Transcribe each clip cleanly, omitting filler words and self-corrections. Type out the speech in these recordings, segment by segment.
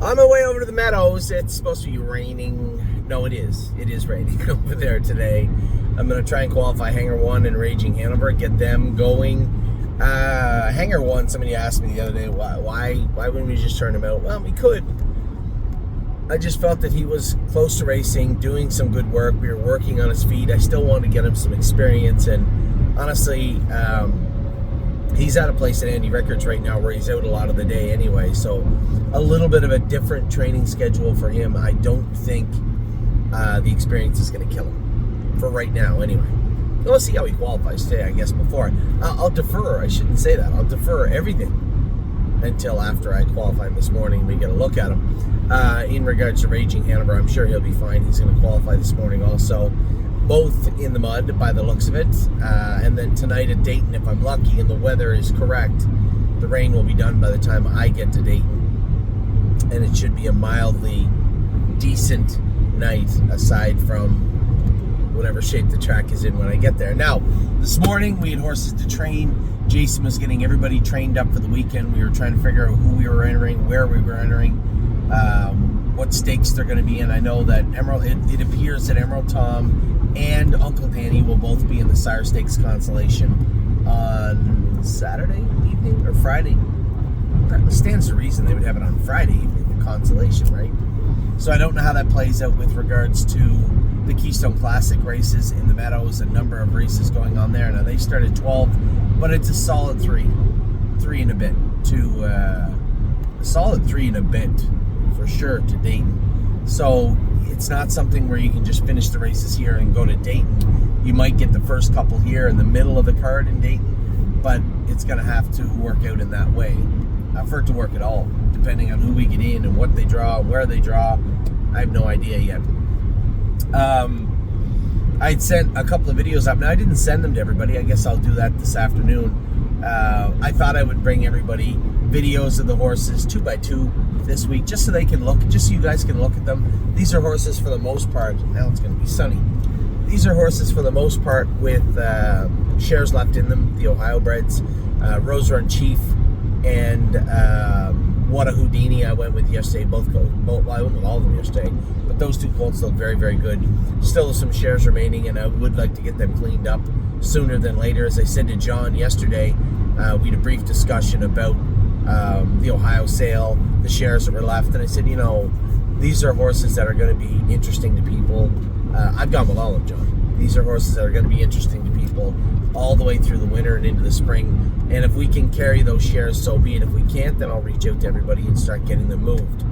On my way over to the Meadows. It's supposed to be raining. No, it is. It is raining over there today. I'm going to try and qualify Hangar 1 and Raging Hanover, get them going. Hangar 1, somebody asked me the other day, why wouldn't we just turn him out? Well, we could. I just felt that he was close to racing, doing some good work. We were working on his feet. I still wanted to get him some experience. And honestly, he's at a place at Andy Rickards right now where he's out a lot of the day anyway. So a little bit of a different training schedule for him. I don't think the experience is going to kill him for right now anyway. We'll see how he qualifies today, I guess, before. I'll defer. I shouldn't say that. I'll defer everything until after I qualify him this morning. We get a look at him. In regards to Raging Hanover, I'm sure he'll be fine. He's going to qualify this morning also. Both in the mud by the looks of it. And then tonight at Dayton, if I'm lucky and the weather is correct, the rain will be done by the time I get to Dayton. And it should be a mildly decent night aside from whatever shape the track is in when I get there. Now, this morning we had horses to train. Jason was getting everybody trained up for the weekend. We were trying to figure out who we were entering, where we were entering, what stakes they're going to be in. I know that it appears that Emerald Tom and Uncle Danny will both be in the Sire Stakes Consolation on Saturday evening or Friday. That stands to reason they would have it on Friday evening, the Consolation, right? So I don't know how that plays out with regards to the Keystone Classic races in the Meadows, a number of races going on there. Now they start at 12, but it's a solid three and a bit to a solid 3 and a bit for sure to Dayton. So it's not something where you can just finish the races here and go to Dayton. You might get the first couple here in the middle of the card in Dayton, but it's going to have to work out in that way for it to work at all, depending on who we get in and what they draw, where they draw. I have no idea yet. I'd sent a couple of videos up. Now, I didn't send them to everybody. I guess I'll do that this afternoon. I thought I would bring everybody videos of the horses 2x2 this week, just so they can look, just so you guys can look at them. These are horses for the most part. Now it's going to be sunny. These are horses for the most part with shares left in them. The Ohio breds, Rose Run Chief, and What a Houdini I went with yesterday. Both I went with all of them yesterday, but those two colts look very, very good. Still some shares remaining, and I would like to get them cleaned up sooner than later. As I said to John yesterday, we had a brief discussion about the Ohio sale, the shares that were left, and I said, these are horses that are going to be interesting to people. I've gone with all of them, John. These are horses that are going to be interesting to people all the way through the winter and into the spring. And if we can carry those shares, so be it. If we can't, then I'll reach out to everybody and start getting them moved.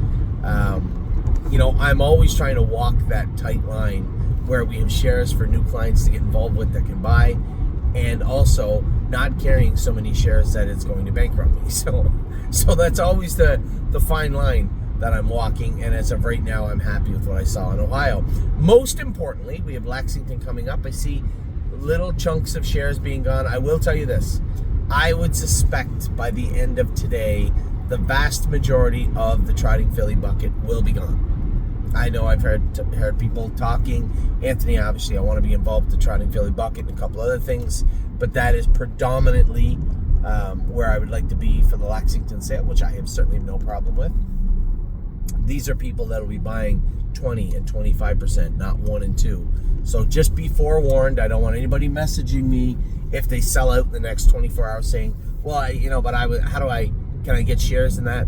I'm always trying to walk that tight line where we have shares for new clients to get involved with that can buy, and also not carrying so many shares that it's going to bankrupt me. So that's always the fine line that I'm walking, and as of right now, I'm happy with what I saw in Ohio. Most importantly, we have Lexington coming up. I see little chunks of shares being gone. I will tell you this. I would suspect by the end of today, the vast majority of the trotting filly bucket will be gone. I know I've heard people talking. Anthony, obviously, I want to be involved with the trotting filly bucket and a couple other things, but that is predominantly where I would like to be for the Lexington sale, which I have certainly no problem with. These are people that will be buying 20 and 25%, not 1 and 2. So just be forewarned. I don't want anybody messaging me if they sell out in the next 24 hours saying, well, can I get shares in that?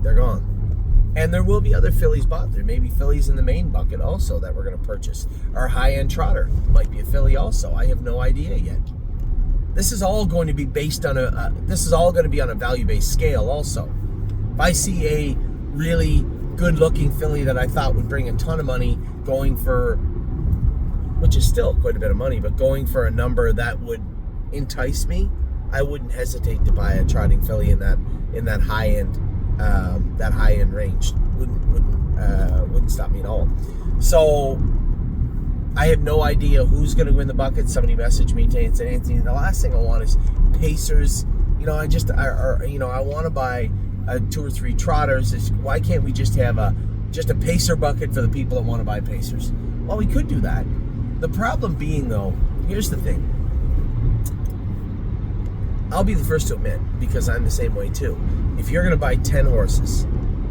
They're gone. And there will be other fillies bought. There may be fillies in the main bucket also that we're going to purchase. Our high-end trotter might be a filly also. I have no idea yet. This is all going to be based on this is all going to be on a value-based scale also. If I see a really good-looking filly that I thought would bring a ton of money going for, which is still quite a bit of money, but going for a number that would entice me, I wouldn't hesitate to buy a trotting filly in that high end range. Wouldn't stop me at all. So I have no idea who's going to win the bucket. Somebody messaged me and said, Anthony, the last thing I want is pacers. I want to buy 2 or 3 trotters. Why can't we just have a pacer bucket for the people that want to buy pacers? Well, we could do that. The problem being, though, here's the thing. I'll be the first to admit, because I'm the same way too. If you're going to buy 10 horses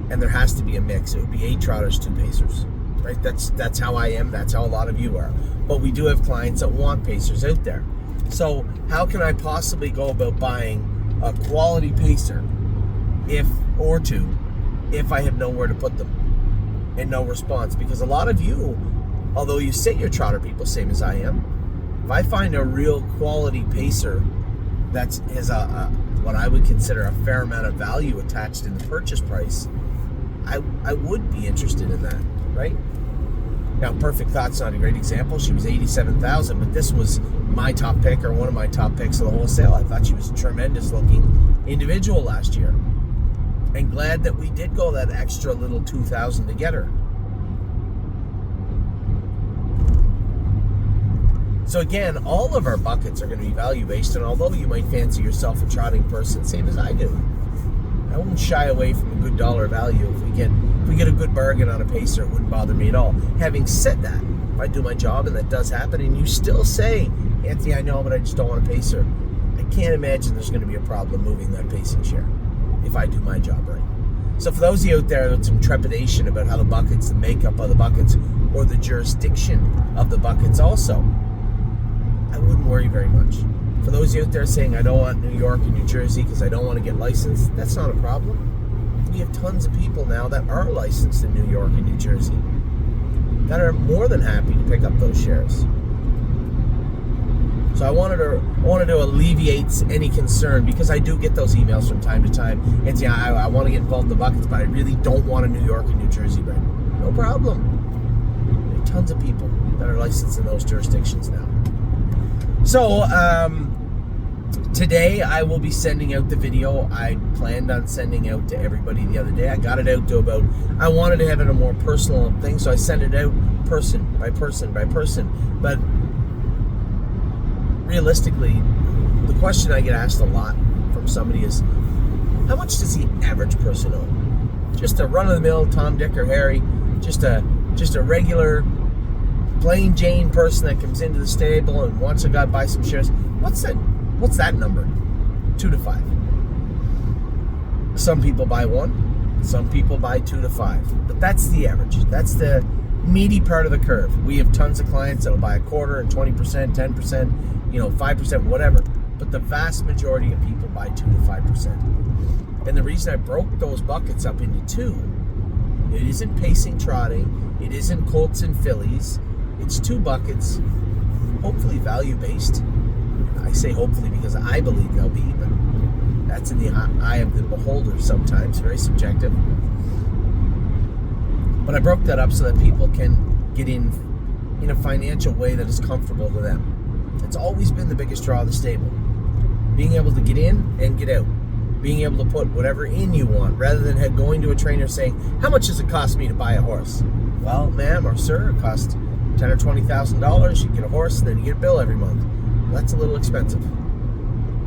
and there has to be a mix. It would be 8 trotters, 2 pacers, right? That's how I am. That's how a lot of you are. But we do have clients that want pacers out there. So how can I possibly go about buying a quality pacer or two if I have nowhere to put them and no response? Because a lot of you, although you say you're trotter people, same as I am, if I find a real quality pacer that has what I would consider a fair amount of value attached in the purchase price, I would be interested in that, right? Now, Perfect Thought's not a great example. She was $87,000, but this was my top pick, or one of my top picks of the whole sale. I thought she was a tremendous looking individual last year, and glad that we did go that extra little $2,000 to get her. So again, all of our buckets are going to be value based, and although you might fancy yourself a trotting person, same as I do, I won't shy away from a good dollar value. If we get a good bargain on a pacer, it wouldn't bother me at all. Having said that, if I do my job and that does happen, and you still say, Anthony, I know, but I just don't want a pacer, I can't imagine there's going to be a problem moving that pacing share if I do my job right. So for those of you out there with some trepidation about how the buckets, the makeup of the buckets, or the jurisdiction of the buckets also, I wouldn't worry very much. For those of you out there saying, I don't want New York and New Jersey because I don't want to get licensed, that's not a problem. We have tons of people now that are licensed in New York and New Jersey that are more than happy to pick up those shares. So I wanted to alleviate any concern, because I do get those emails from time to time. And yeah, I want to get involved in the buckets, but I really don't want a New York and New Jersey brand. No problem. There are tons of people that are licensed in those jurisdictions now. So today I will be sending out the video I planned on sending out to everybody the other day. I got it out to I wanted to have it a more personal thing, so I sent it out person by person by person. But realistically, the question I get asked a lot from somebody is, how much does the average person own? Just a run-of-the-mill Tom, Dick, or Harry, just a regular plain Jane person that comes into the stable and wants to go buy some shares. What's that number? 2 to 5. Some people buy 1, some people buy 2 to 5. But that's the average. That's the meaty part of the curve. We have tons of clients that'll buy a quarter and 20%, 10%, 5%, whatever. But the vast majority of people buy 2 to 5%. And the reason I broke those buckets up into 2, it isn't pacing trotting, it isn't colts and fillies. It's 2 buckets, hopefully value-based. I say hopefully because I believe they'll be, but that's in the eye of the beholder sometimes, very subjective. But I broke that up so that people can get in a financial way that is comfortable to them. It's always been the biggest draw of the stable. Being able to get in and get out. Being able to put whatever in you want, rather than going to a trainer saying, how much does it cost me to buy a horse? Well, ma'am or sir, it costs $10,000 or $20,000, you get a horse, and then you get a bill every month. Well, that's a little expensive.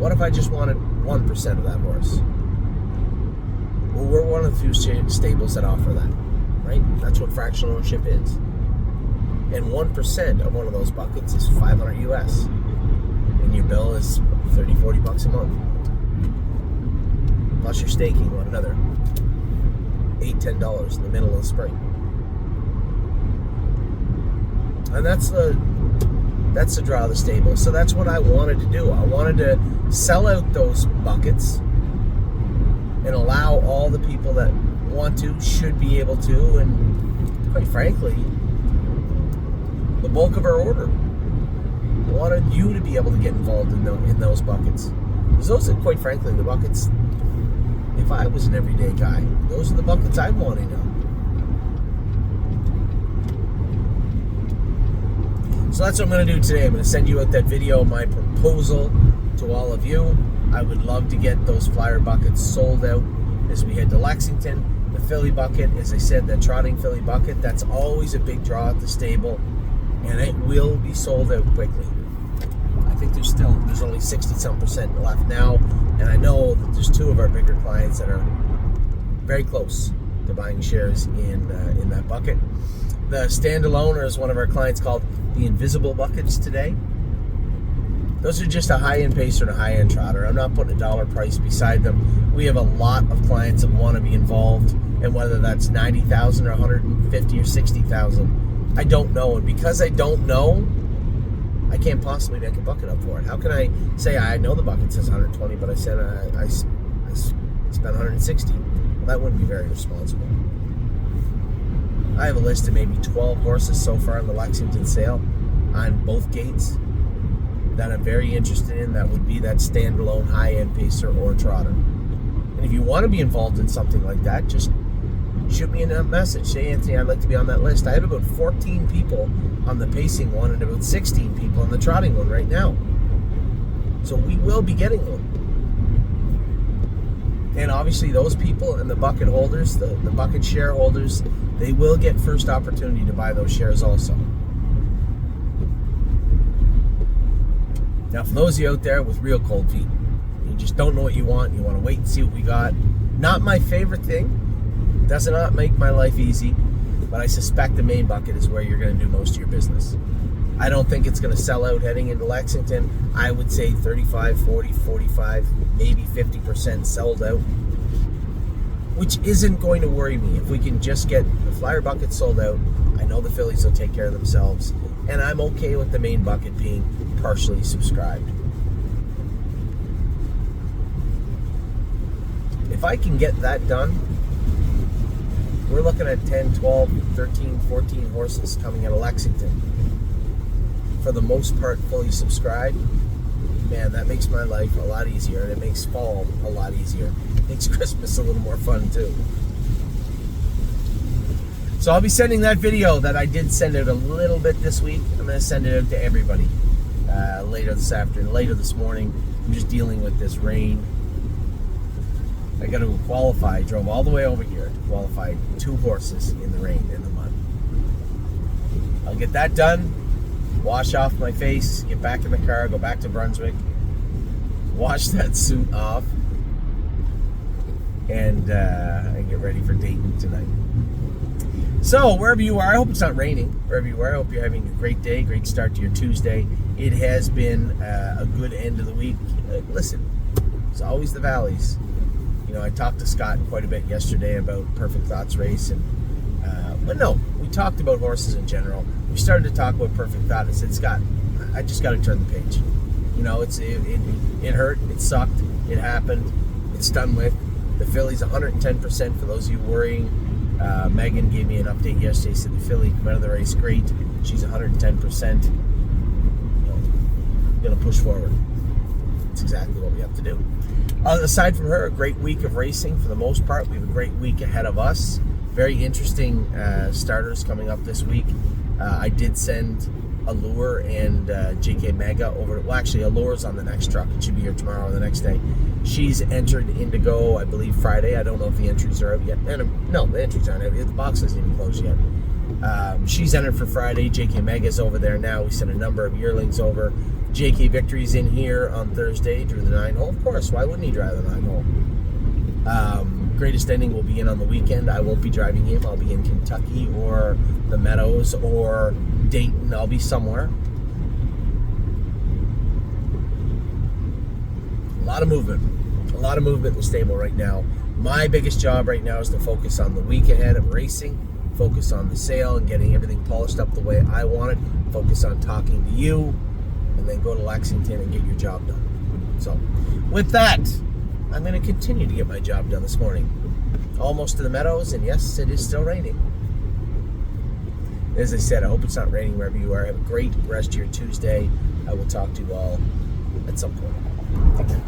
What if I just wanted 1% of that horse? Well, we're one of the few stables that offer that, right? That's what fractional ownership is. And 1% of one of those buckets is $500 US, and your bill is $30-40 a month. Plus you're staking another $8-10 in the middle of the spring. And that's the draw of the stable. So that's what I wanted to do. I wanted to sell out those buckets and allow all the people that want to, should be able to, and quite frankly, the bulk of our order. I wanted you to be able to get involved in those buckets. Because those are, quite frankly, the buckets, if I was an everyday guy, those are the buckets I'd want to know. So that's what I'm going to do today. I'm going to send you out that video, my proposal to all of you. I would love to get those flyer buckets sold out as we head to Lexington. The filly bucket, as I said, that trotting filly bucket, that's always a big draw at the stable, and it will be sold out quickly. I think there's only 60-some% left now, and I know that there's 2 of our bigger clients that are very close to buying shares in that bucket. The standalone is one of our clients called the Invisible Buckets today. Those are just a high-end pacer and a high-end trotter. I'm not putting a dollar price beside them. We have a lot of clients that want to be involved, and whether that's 90,000 or 150 or 60,000. I don't know, and because I don't know, I can't possibly make a bucket up for it. How can I say I know the bucket says 120, but I said I spent 160? Well, that wouldn't be very responsible. I have a list of maybe 12 horses so far in the Lexington sale on both gates that I'm very interested in. That would be that standalone high-end pacer or trotter. And if you want to be involved in something like that, just shoot me a message. Say, Anthony, I'd like to be on that list. I have about 14 people on the pacing one and about 16 people on the trotting one right now. So we will be getting one. And obviously those people and the bucket holders, the bucket shareholders, they will get first opportunity to buy those shares also. Now, for those of you out there with real cold feet, you just don't know what you want to wait and see what we got. Not my favorite thing. Does not make my life easy, but I suspect the main bucket is where you're going to do most of your business. I don't think it's going to sell out heading into Lexington. I would say 35, 40, 45, maybe 50% sold out, which isn't going to worry me. If we can just get the flyer bucket sold out, I know the fillies will take care of themselves, and I'm okay with the main bucket being partially subscribed. If I can get that done, we're looking at 10, 12, 13, 14 horses coming out of Lexington. For the most part, fully subscribed. Man, that makes my life a lot easier, and it makes fall a lot easier. It makes Christmas a little more fun, too. So I'll be sending that video that I did send out a little bit this week. I'm going to send it out to everybody later this afternoon, later this morning. I'm just dealing with this rain. I got to qualify. I drove all the way over here to qualify 2 horses in the rain, in the mud. I'll get that done, wash off my face, get back in the car, go back to Brunswick, wash that suit off, and get ready for Dayton tonight. So, wherever you are, I hope it's not raining. Wherever you are, I hope you're having a great day, great start to your Tuesday. It has been a good end of the week. Listen, it's always the valleys. You know, I talked to Scott quite a bit yesterday about Perfect Thoughts race, and but no, we talked about horses in general. We started to talk about Perfect Thought. I said, Scott, I just got to turn the page. You know, it hurt, it sucked, it happened, it's done with. The filly's 110% for those of you worrying. Megan gave me an update yesterday. Said the filly came out of the race great. She's 110%. You know, gonna push forward. That's exactly what we have to do. Aside from her, a great week of racing for the most part. We have a great week ahead of us. Very interesting starters coming up this week. I did send Allure and JK Mega over. Well, actually, Allure's on the next truck. It should be here tomorrow or the next day. She's entered Indigo, I believe, Friday. I don't know if the entries are out yet. No, the entries aren't out yet. The box hasn't even closed yet. She's entered for Friday. JK Mega's over there now. We sent a number of yearlings over. JK Victory's in here on Thursday, drew the 9-hole. Of course, why wouldn't he drive the 9-hole? Greatest Ending will be in on the weekend. I won't be driving him. I'll be in Kentucky or the Meadows or Dayton. I'll be somewhere. A lot of movement in the stable right now. My biggest job right now is to focus on the week ahead of racing, focus on the sale and getting everything polished up the way I want it, focus on talking to you, and then go to Lexington and get your job done. So, with that, I'm going to continue to get my job done this morning. Almost to the Meadows, and yes, it is still raining. As I said, I hope it's not raining wherever you are. Have a great rest of your Tuesday. I will talk to you all at some point. Take care.